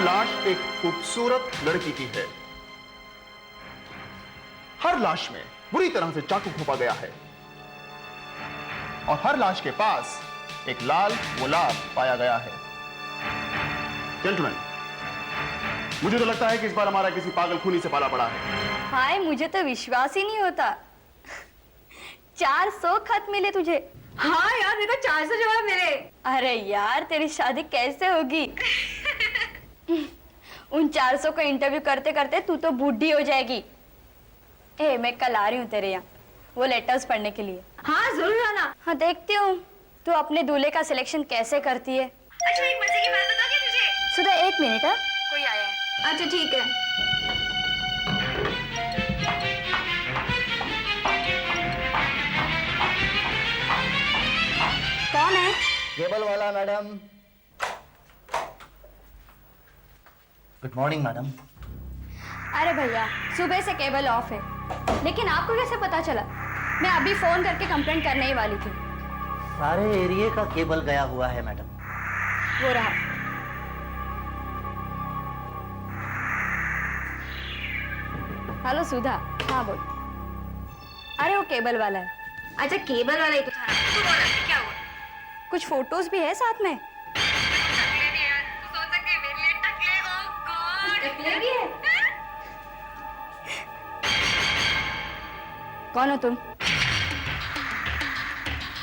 लाश एक खूबसूरत लड़की की है। हर लाश में बुरी तरह से चाकू घोंपा गया है और हर लाश के पास एक लाल गुलाब पाया गया है। जेंटलमैन, मुझे तो लगता है कि इस बार हमारा किसी पागल खूनी से पाला पड़ा है। हाय, मुझे तो विश्वास ही नहीं होता। 400 खत मिले तुझे? हाँ यार, देखो 400 जवाब मिले। अरे यार, तेरी शादी कैसे होगी? उन 400 को इंटरव्यू करते करते तू तो बूढ़ी हो जाएगी। मैं कल आ रही हूँ तेरे यहाँ वो लेटर्स पढ़ने के लिए। हाँ जरूर आना। हाँ, देखती हूँ तू अपने दूल्हे का सिलेक्शन कैसे करती है। अच्छा, एक मजे की बात बताओगे तुझे? सुधा, 1 मिनट। हाँ, कोई आया है। अच्छा ठीक है। कौन है? केबल वाला मैडम। Good morning madam. अरे भैया, सुबह से केबल ऑफ है, लेकिन आपको कैसे पता चला? मैं अभी फोन करके कंप्लेंट करने ही वाली थी। सारे एरिया का केबल गया हुआ है मैडम। वो रहा। हेलो सुधा। हाँ बोल। अरे वो केबल वाला है। अच्छा, केबल वाला ही तो था। तू बोल अभी क्या हुआ? कुछ फोटोज भी है साथ में। टकले भी यार, तू सोच सकती है मेरे लिए टकले? ओह गॉड, टकले भी है? कौन हो तुम?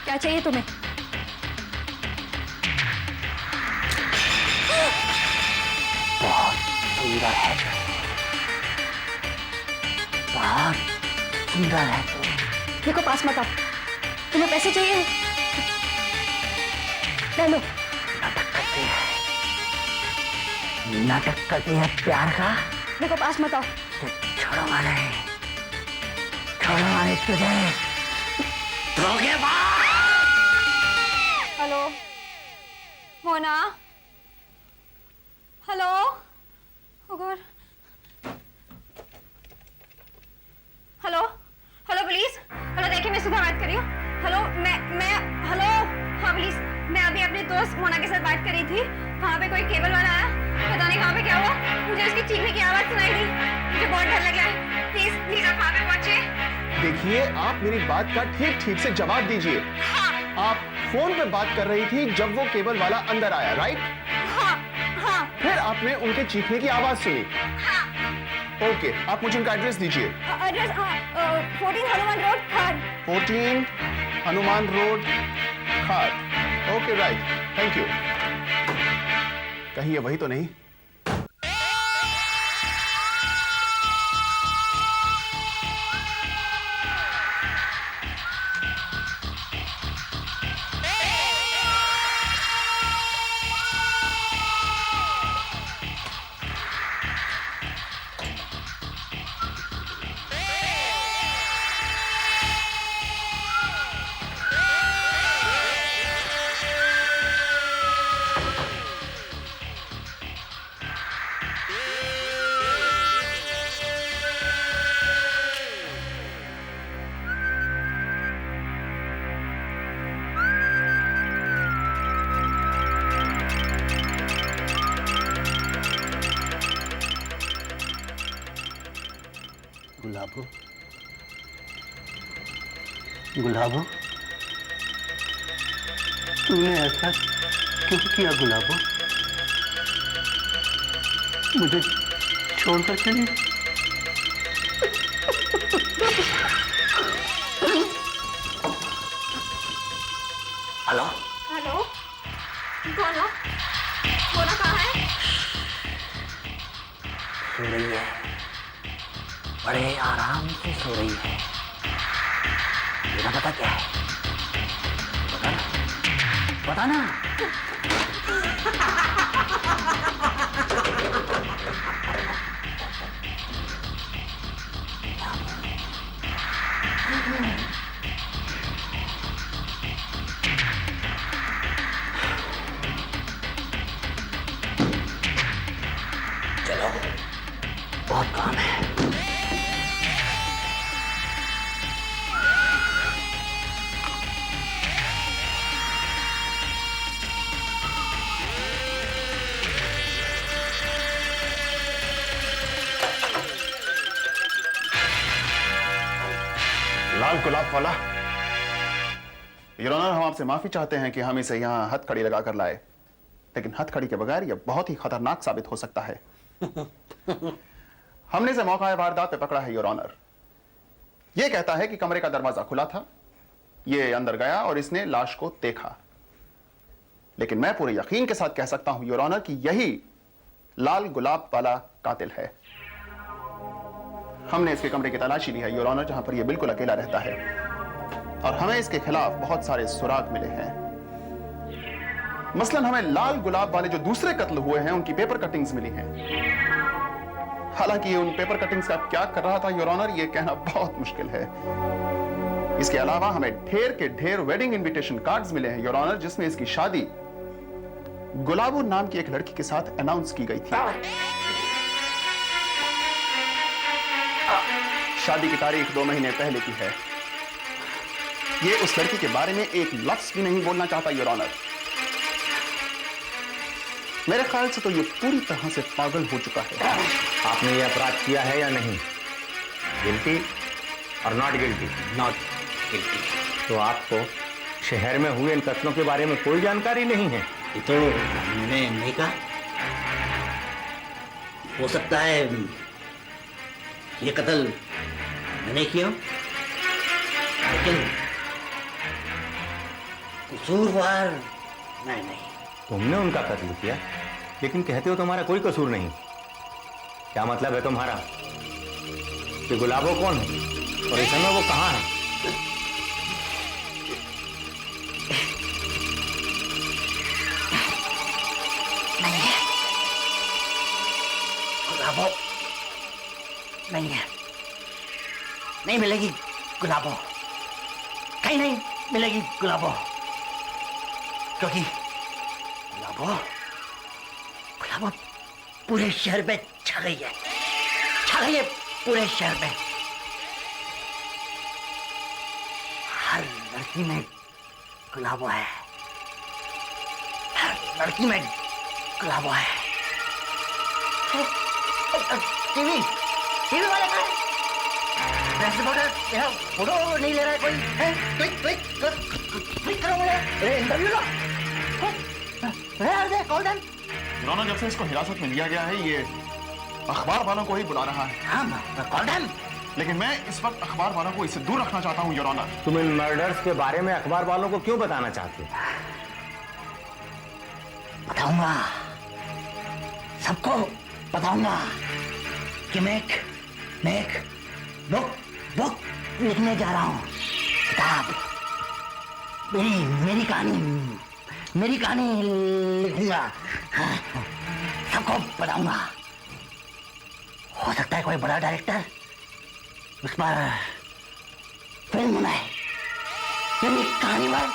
क्या चाहिए तुम्हें? बहुत सुंदर है तुम, बहुत सुंदर है तुम। देखो, पास मत आओ। तुम्हें पैसे चाहिए? ले लो। नाटक करती है प्यार का। देखो, पास मत आओ। छोड़ूंगा नहीं, छोड़ूंगा नहीं तुझे। धोखेबाज! Hello Mona. Hello. Oh god. Hello hello police. Hello, देखिए मैं सुधा बात कर रही हूँ। हेलो, मैं हेलो। हाँ पुलिस, मैं अभी अपने दोस्त मोना के साथ बात कर रही थी। वहाँ पे कोई केबल वाला आया, पता नहीं वहाँ पे क्या हुआ। मुझे उसकी चीखने की आवाज सुनाई दी। मुझे बहुत डर लग रहा है। प्लीज प्लीज आप वहाँ पे पहुंचिए। देखिए, आप मेरी बात का ठीक ठीक से जवाब दीजिए। हाँ आप फोन पे बात कर रही थी जब वो केबल वाला अंदर आया, राइट? हाँ हाँ फिर आपने उनके चीखने की आवाज सुनी। हाँ। ओके, आप मुझे उनका एड्रेस दीजिए। एड्रेस 14 हनुमान रोड, खार। 14 हनुमान रोड, खार। Okay, right, thank you. कहीं ये वही तो नहीं? गुलाबो, गुलाबो, तूने ऐसा क्यों किया गुलाबो? मुझे छोड़कर चली। हेलो हेलो, कौन हो? मोना कहाँ है? सो रही है, बड़े आराम से सो रही है। तेरा पता क्या है? बता ना, बता ना। चलो, बहुत काम है। लाल गुलाब वाला। योर ऑनर, हम आपसे माफी चाहते हैं कि हम इसे यहां हथकड़ी लगाकर लाए, लेकिन हथकड़ी के बगैर यह बहुत ही खतरनाक साबित हो सकता है। हमने इसे मौका वारदात पे पकड़ा है योर ऑनर। यह कहता है कि कमरे का दरवाजा खुला था, यह अंदर गया और इसने लाश को देखा। लेकिन मैं पूरे यकीन के साथ कह सकता हूं योर ऑनर कि यही लाल गुलाब वाला कातिल है। हमने इसके कमरे की तलाशी ली है योर ऑनर, जहां पर यह बिल्कुल अकेला रहता है, और हमें इसके खिलाफ बहुत सारे सुराग मिले हैं। मसलन हमें लाल गुलाब वाले जो दूसरे कत्ल हुए हैं उनकी पेपर कटिंग्स मिली हैं। हालांकि उन पेपर कटिंग्स का क्या कर रहा था योर ऑनर, यह कहना बहुत मुश्किल है। इसके अलावा हमें ढेर के ढेर वेडिंग इनविटेशन कार्ड्स मिले हैं योर ऑनर, जिसमें इसकी शादी गुलाबो नाम की एक लड़की के साथ अनाउंस की गई थी। शादी की तारीख 2 महीने पहले की है। यह उस लड़की के बारे में एक लफ्ज भी नहीं बोलना चाहता योर ऑनर। मेरे ख्याल से तो यह पूरी तरह से पागल हो चुका है। आपने ये अपराध किया है या नहीं? गिल्टी और नॉट गिल्टी? Not guilty. तो आपको शहर में हुए इन कत्लों के बारे में कोई जानकारी नहीं है? ये तो मैंने नहीं कहा। हो सकता है ये कत्ल मैंने किया, लेकिन कसूरवार मैं नहीं। तुमने उनका कत्ल किया, लेकिन कहते हो तुम्हारा कोई कसूर नहीं। क्या मतलब है तुम्हारा? कि गुलाबो कौन है और इस समय वो कहां है? नहीं है, गुलाबो नहीं है, नहीं मिलेगी गुलाबो, कहीं नहीं मिलेगी गुलाबो, क्योंकि गुलाबो गुलाबो पूरे शहर में छा गई है, छा गई है पूरे शहर में। हर लड़की में गुलाबो है, हर लड़की में गुलाबो है। टीवी टीवी वाले कहाँ है? प्रेस रिपोर्टर यहाँ फोटो नहीं ले रहा है कोई? क्लिक क्लिक क्लिक करो मुझे, इंटरव्यू लो। Call done. दोनों जब से इसको हिरासत में लिया गया है, ये अखबार वालों को ही बुला रहा है। हाँ, कॉल डन। लेकिन मैं इस वक्त अखबार वालों को इससे दूर रखना चाहता हूं योर ऑनर। तुम इन मर्डर्स के बारे में अखबार वालों को क्यों बताना चाहते हो? बताऊंगा, सबको बताऊंगा कि मैं एक बुक लिखने जा रहा हूँ। किताब, मेरी कहानी लिखूंगा, सबको बताऊंगा। हो सकता है कोई बड़ा डायरेक्टर उस पर फिल्म बनाए, मेरी कहानी पर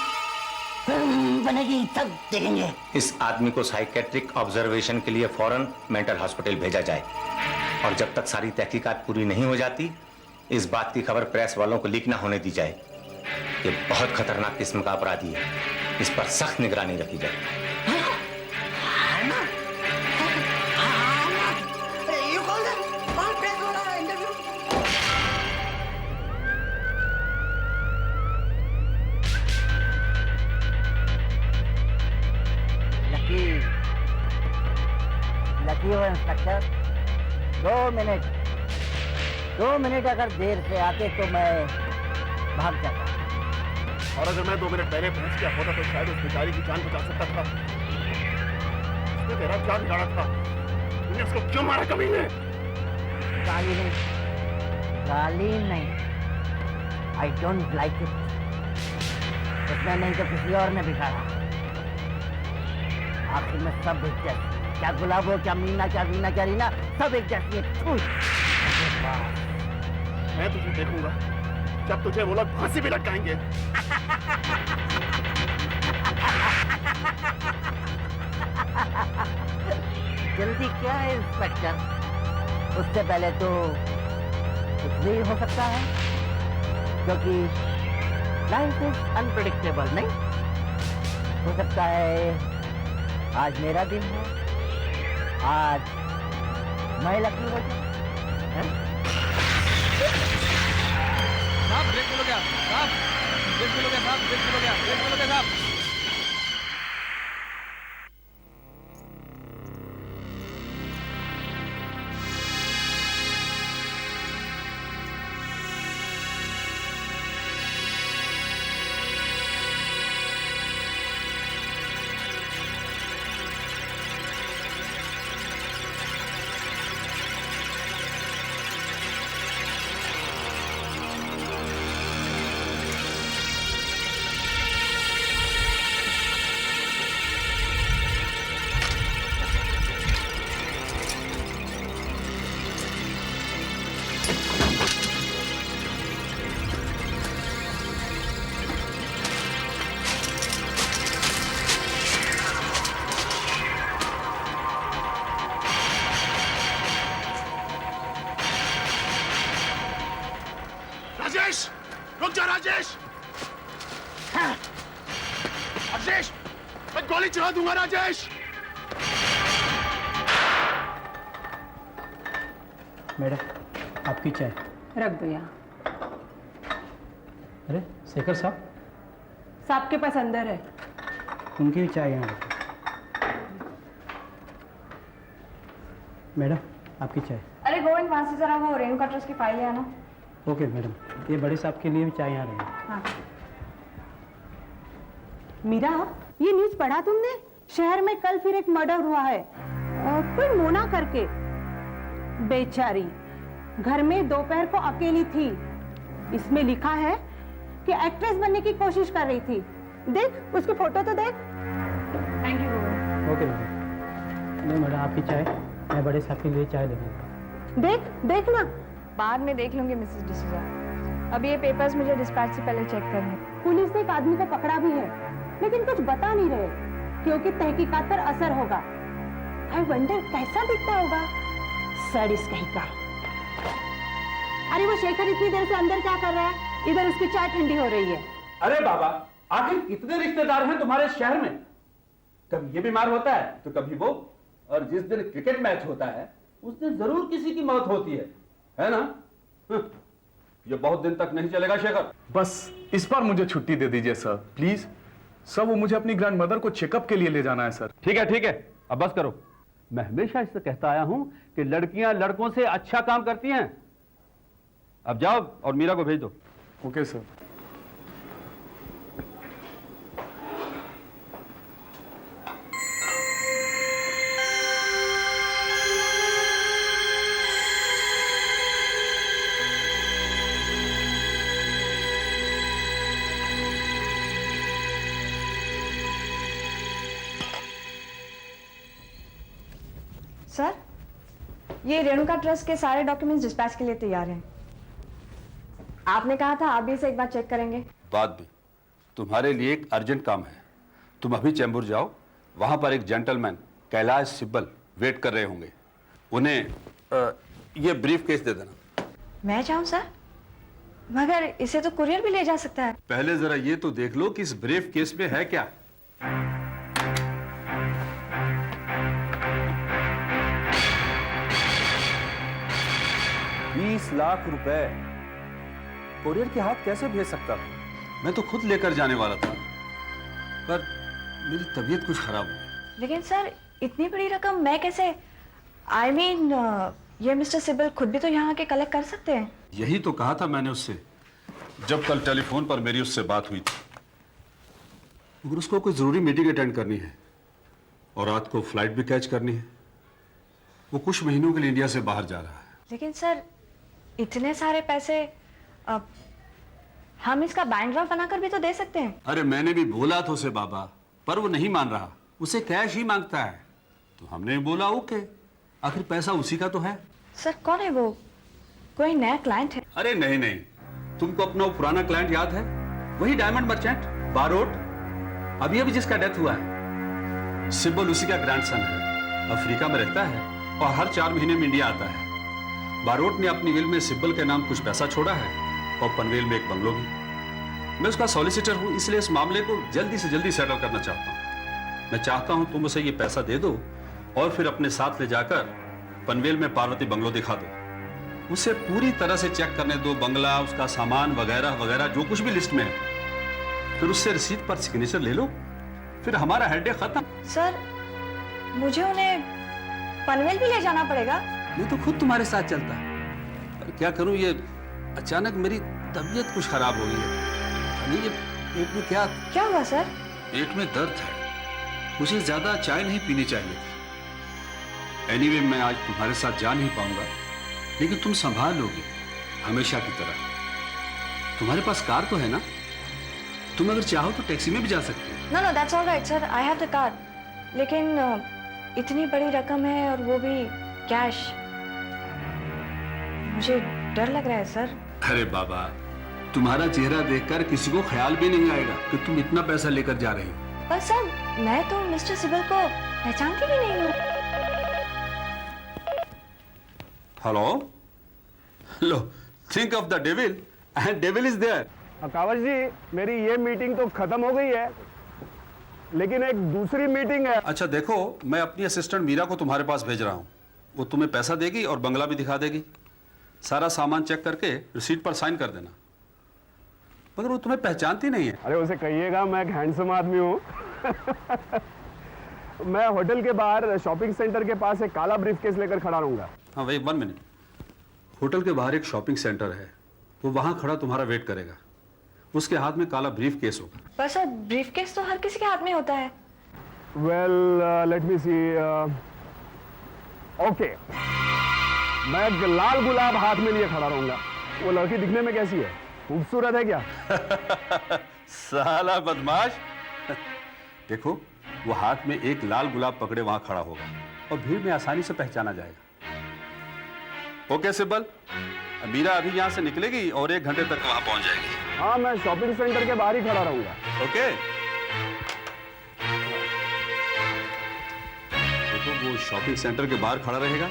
फिल्म बनेगी, सब देखेंगे। इस आदमी को साइकेट्रिक ऑब्जर्वेशन के लिए फौरन मेंटल हॉस्पिटल भेजा जाए, और जब तक सारी तहकीकात पूरी नहीं हो जाती, इस बात की खबर प्रेस वालों को लीक ना होने दी जाए। ये बहुत खतरनाक किस्म का अपराधी है, इस पर सख्त निगरानी रखी जाए। लकी हो इंस्पेक्टर, 2 मिनट अगर देर से आते तो मैं भाग जाता, और अगर मैं 2 मिनट पहले पहुंच गया होता तो शायद उस बेचारी की जान बचा सकता था। उसने तेरा क्या बिगाड़ा था? तूने उसको क्यों मारा कमीने? गाली नहीं, आई डोंट लाइक इट। उसने नहीं तो किसी और ने बिगाड़ा। आखिर में सब एक जैसे, क्या गुलाबो, क्या मीना, क्या वीना, क्या रीना, सब एक जैसी है। मैं तुझे देखूंगा जब तुझे वो लोग फांसी भी लटकाएंगे। जल्दी क्या है इंस्पेक्टर? उससे पहले तो कुछ भी हो सकता है, क्योंकि लाइफ इज अनप्रेडिक्टेबल। नहीं हो सकता है आज मेरा दिन है, आज मैं लकी हो जाऊं। ब्रेक फेल हो गया साहब, ब्रेक फेल हो गया साहब, ब्रेक फेल हो गया, ब्रेक फेल हो गया साहब। राजेश, रुक जा राजेश। राजेश, मैं गोली चला दूंगा राजेश। मैडम, आपकी चाय। रख दो यहाँ। अरे शेखर साहब, साहब के पास अंदर है। उनकी भी चाय यहाँ रखो। मैडम, आपकी चाय। अरे गोविंद, वहां से जरा वो रेणुका ट्रस्ट की फाइल ले आना। ओके मैडम, ये बड़े साहब के लिए भी चाय यहाँ रही। हाँ। मीरा, ये न्यूज़ पढ़ा तुमने? शहर में कल फिर एक मर्डर हुआ है, कोई मोना करके। बेचारी घर में दोपहर को अकेली थी। इसमें लिखा है कि एक्ट्रेस बनने की कोशिश कर रही थी। देख, उसकी फोटो तो देख। Thank you Govind. Okay madam. नहीं मैडम, आपकी चाय। मैं बड़े साहब के लिए चाय ले लूँगा। देख, देख ना। बाद में देख लूंगी मिसेस डिसूजा। अभी ये पेपर्स मुझे डिस्पैच से पहले चेक करने। पुलिस ने एक आदमी को पकड़ा भी है, लेकिन कुछ बता नहीं रहे क्योंकि तहकीकात पर असर होगा। आई वंडर कैसा दिखता होगा। सड़िस कहीं का। अरे वो शेखर इतनी देर से अंदर क्या कर रहा है? इधर उसकी चाय ठंडी हो रही है। अरे बाबा, आखिर कितने रिश्तेदार हैं तुम्हारे शहर में? कभी ये बीमार होता है तो कभी वो, और जिस दिन क्रिकेट मैच होता है उस दिन जरूर किसी की मौत होती है ना? ये बहुत दिन तक नहीं चलेगा शेखर। बस इस बार मुझे छुट्टी दे दीजिए सर, प्लीज। सर, वो मुझे अपनी ग्रैंड मदर को चेकअप के लिए ले जाना है सर। ठीक है, अब बस करो। मैं हमेशा इससे कहता आया हूं कि लड़कियां लड़कों से अच्छा काम करती हैं। अब जाओ और मीरा को भेज दो। Okay sir. सर, ये रेणुका ट्रस्ट के सारे डॉक्यूमेंट्स डिस्पैच के लिए तैयार हैं। आपने कहा था आप भी इसे एक बार चेक करेंगे। बाद में। तुम्हारे लिए एक अर्जेंट काम है। तुम अभी चैम्बूर जाओ, वहां पर एक जेंटलमैन कैलाश सिब्बल वेट कर रहे होंगे। उन्हें ये ब्रीफ केस दे देना। मैं जाऊं सर? मगर इसे तो कुरियर भी ले जा सकता है। पहले जरा ये तो देख लो कि इस ब्रीफ केस में है क्या। ₹20 लाख कुरियर के हाथ कैसे भेज सकता? मैं तो खुद लेकर जाने वाला था, पर मेरी तबीयत कुछ खराब हो गई। लेकिन सर, इतनी बड़ी रकम मैं कैसे? I mean, ये मिस्टर सिब्बल खुद भी तो यहाँ आके कलेक्ट कर सकते हैं। यही तो कहा था मैंने उससे जब कल टेलीफोन पर मेरी उससे बात हुई थी। मगर उसको कोई जरूरी मीटिंग अटेंड करनी है और रात को फ्लाइट भी कैच करनी है। वो कुछ महीनों के लिए इंडिया से बाहर जा रहा है। लेकिन सर, इतने सारे पैसे हम इसका बैंक ड्राफ्ट बनाकर भी तो दे सकते हैं। अरे मैंने भी बोला था उसे बाबा, पर वो नहीं मान रहा। उसे कैश ही मांगता है। तो हमने बोला ओके, आखिर पैसा उसी का तो है। सर, कौन है वो? कोई नया क्लाइंट है? अरे नहीं नहीं, तुमको अपना वो पुराना क्लाइंट याद है? वही डायमंड मर्चेंट बारोट, अभी अभी जिसका डेथ हुआ है। सिब्बल उसी का ग्रैंडसन है। अफ्रीका में रहता है और हर 4 महीने में इंडिया आता है। बारोट ने अपनी विल में सिब्बल के नाम कुछ पैसा छोड़ा है और पनवेल में एक बंगलो भी। मैं उसका सॉलिसिटर हूं, इसलिए इस मामले को जल्दी से जल्दी सेटल करना चाहता हूं। मैं चाहता हूं तुम उसे ये पैसा दे दो और फिर अपने साथ ले जाकर पनवेल में पार्वती बंगलो दिखा दो। उसे पूरी तरह से चेक करने दो, बंगला, उसका सामान वगैरह वगैरह जो कुछ भी लिस्ट में है। फिर उससे रसीद पर सिग्नेचर ले लो, फिर हमारा हेडेक खत्म। सर, मुझे उन्हें पनवेल भी ले जाना पड़ेगा? मैं तो खुद तुम्हारे साथ चलता, पर क्या करूं, ये अचानक मेरी तबीयत कुछ खराब हो गई है। नहीं, ये पेट में क्या हुआ सर? पेट में दर्द है, मुझे ज्यादा चाय नहीं पीनी चाहिए थी। एनीवे, मैं आज तुम्हारे साथ जा नहीं पाऊंगा, लेकिन तुम संभाल लोगे हमेशा की तरह। तुम्हारे पास कार तो है ना? तुम अगर चाहो तो टैक्सी में भी जा सकते हो। No, that's all right sir, I have the car. लेकिन इतनी बड़ी रकम है और वो भी कैश, मुझे डर लग रहा है सर। अरे बाबा, तुम्हारा चेहरा देखकर किसी को ख्याल भी नहीं आएगा कि तुम इतना पैसा लेकर जा रही हो। पर सर, मैं तो मिस्टर सिबल को पहचानती भी नहीं हूँ। हेलो, लो, think of the devil and devil is there. Kawad ji, मेरी ये मीटिंग तो खत्म हो गई है, लेकिन एक दूसरी मीटिंग है। अच्छा देखो, मैं अपनी असिस्टेंट मीरा को तुम्हारे पास भेज रहा हूँ। वो तुम्हें पैसा देगी और बंगला भी दिखा देगी। सारा सामान चेक करके रिसीट पर साइन कर देना। मगर वो तुम्हें पहचानती नहीं है। अरे उसे कहिएगा मैं एक हैंडसम आदमी हूँ। मैं होटल के बाहर शॉपिंग सेंटर के पास एक काला ब्रीफकेस लेकर खड़ा रहूंगा। हाँ भाई, 1 मिनट। होटल के बाहर एक शॉपिंग सेंटर है, वो वहां खड़ा तुम्हारा वेट करेगा। उसके हाथ में काला ब्रीफ केस होगा। पर सर, ब्रीफकेस तो हर किसी के हाथ में होता है। वेल, लेट मी सी। ओके, मैं एक लाल गुलाब हाथ में लिए खड़ा रहूंगा। वो लड़की दिखने में कैसी है? खूबसूरत है क्या? साला बदमाश। देखो, वो हाथ में एक लाल गुलाब पकड़े वहां खड़ा होगा और भीड़ में आसानी से पहचाना जाएगा। ओके सिब्बल, मीरा अभी यहाँ से निकलेगी और 1 घंटे तक वहां पहुंच जाएगी। हाँ, मैं शॉपिंग सेंटर के बाहर ही खड़ा रहूंगा। ओके। देखो, वो शॉपिंग सेंटर के बाहर खड़ा रहेगा।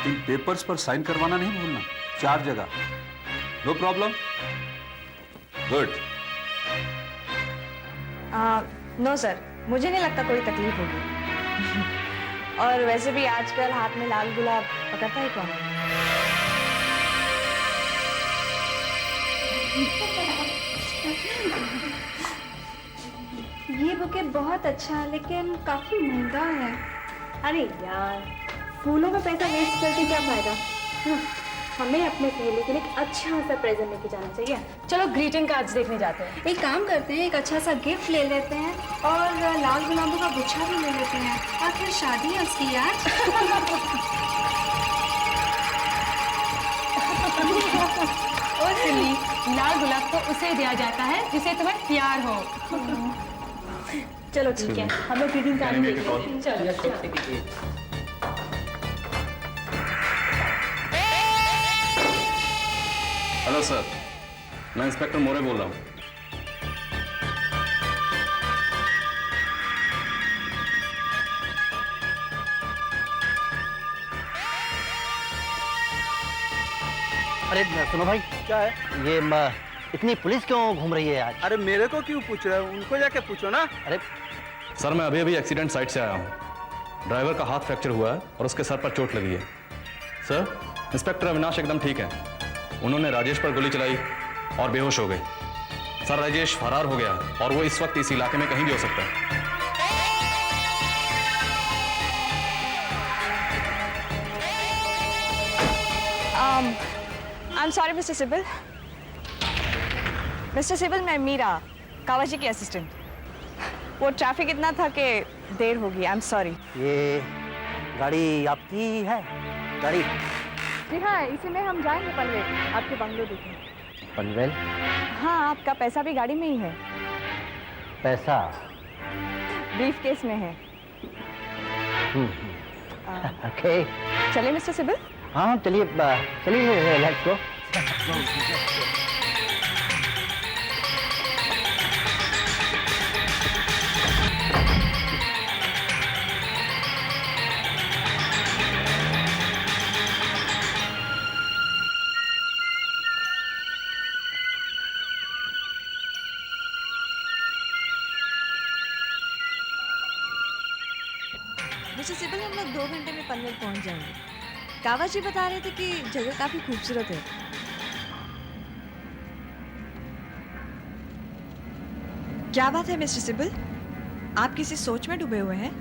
इन पेपर्स पर साइन करवाना नहीं भूलना, 4 जगह। No problem? Good. No sir, मुझे नहीं लगता कोई तकलीफ होगी। और वैसे भी आजकल हाथ में लाल गुलाब पकड़ता ही कौन? ये बुके बहुत अच्छा है, लेकिन काफी महंगा है। अरे यार, फूलों में पैसा वेस्ट करके क्या फायदा? हमें अपने सहेली के लिए एक अच्छा सा प्रेजेंट लेके जाना चाहिए। चलो ग्रीटिंग कार्ड्स देखने जाते हैं। एक काम करते हैं, एक अच्छा सा गिफ्ट ले लेते हैं और लाल गुलाबों का गुच्छा भी ले लेते हैं। आखिर शादी है उसकी यार। और सुनी, लाल गुलाब तो उसे दिया जाता है जिसे तुम्हें प्यार हो। चलो ठीक है, हम लोग ग्रीटिंग कार्ड देख लेते हैं। चलो। हेलो सर, मैं इंस्पेक्टर मोरे बोल रहा हूँ। अरे सुनो भाई, क्या है ये? इतनी पुलिस क्यों घूम रही है आज? अरे मेरे को क्यों पूछ रहे हो? उनको जाके पूछो ना। अरे सर, मैं अभी एक्सीडेंट साइट से आया हूँ। ड्राइवर का हाथ फ्रैक्चर हुआ है और उसके सर पर चोट लगी है। सर, इंस्पेक्टर अविनाश एकदम ठीक है। उन्होंने राजेश पर गोली चलाई और बेहोश हो गए। सर, राजेश फरार हो गया और वो इस वक्त इस इलाके में कहीं भी हो सकता है। I am sorry mister Sibal. Mister Sibal, मैं मीरा, कावाजी की असिस्टेंट। वो ट्रैफिक इतना था कि देर होगी। I am sorry. ये गाड़ी आपकी है? गाड़ी? जी हाँ, इसी में हम जाएंगे पनवेल, आपके बंगलो देखें। पनवेल? हाँ, आपका पैसा भी गाड़ी में ही है। पैसा ब्रीफ केस में है। ओके, चलिए मिस्टर सिबल। हाँ चलिए, चलिए लेट्स गो। मिस्टर सिबल, हम लोग 2 घंटे में पनवेल पहुंच जाएंगे। कावा जी बता रहे थे कि जगह काफी खूबसूरत है। क्या बात है मिस्टर सिब्बल? आप किसी सोच में डूबे हुए हैं?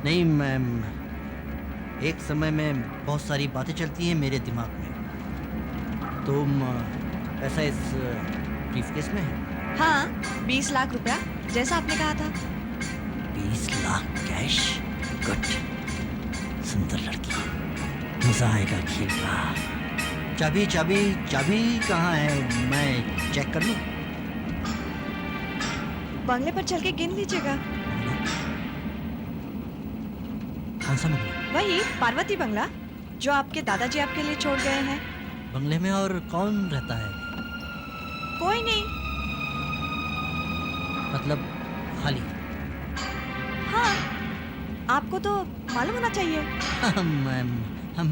नहीं मैम, एक समय में बहुत सारी बातें चलती हैं मेरे दिमाग में। तुम ऐसा इस ब्रीफकेस में है? हाँ, 20 लाख रुपया जैसा आपने कहा था। 20 लाख कैश? गुड, सुंदर लड़की, मजा आएगा खेल का। चाबी चाबी चाबी कहाँ है? मैं चेक कर लूं? बंगले पर चल के गिन लीजिएगा। कौन सा बंगला? वही पार्वती बंगला जो आपके दादाजी आपके लिए छोड़ गए हैं। बंगले में और कौन रहता है? कोई नहीं। मतलब खाली? हाँ, आपको तो मालूम होना चाहिए। मैम, हम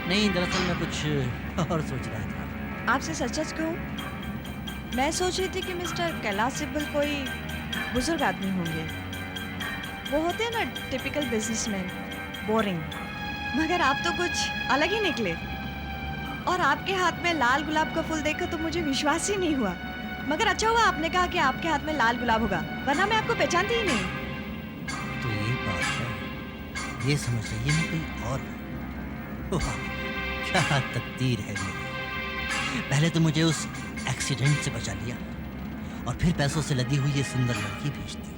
नहीं, दरअसल मैं कुछ और सोच रहा था। आपसे सच सच कहूँ, मैं सोच रही थी कि मिस्टर कैलाश सिब्बल कोई बुजुर्ग आदमी होंगे। वो होते हैं ना टिपिकल बिजनेसमैन, बोरिंग। मगर आप तो कुछ अलग ही निकले। और आपके हाथ में लाल गुलाब का फूल देखकर तो मुझे विश्वास ही नहीं हुआ। मगर अच्छा हुआ आपने कहा कि आपके हाथ में लाल गुलाब होगा, वरना मैं आपको पहचानती ही नहीं। तो ये बात है, ये समझ रही मैं कोई और हूँ। वाह, क्या तकदीर है मेरी। पहले तो मुझे उस एक्सीडेंट से बचा लिया और फिर पैसों से लदी हुई ये सुंदर लड़की भेज दी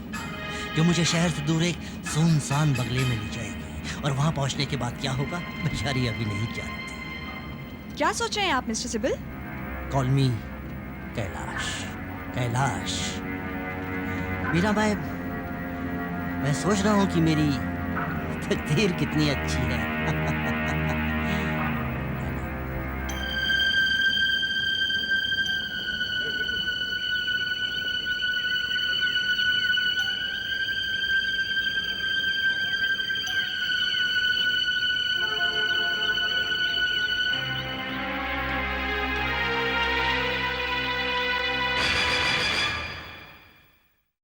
जो मुझे शहर से दूर एक सुनसान बंगले में ले जाएगी। और वहां पहुंचने के बाद क्या होगा बेचारी अभी नहीं जानती। क्या सोच रहे हैं आप mister Sibal? Call me Kailash. Kailash Meera, मैं सोच रहा हूँ कि मेरी तकदीर कितनी अच्छी है।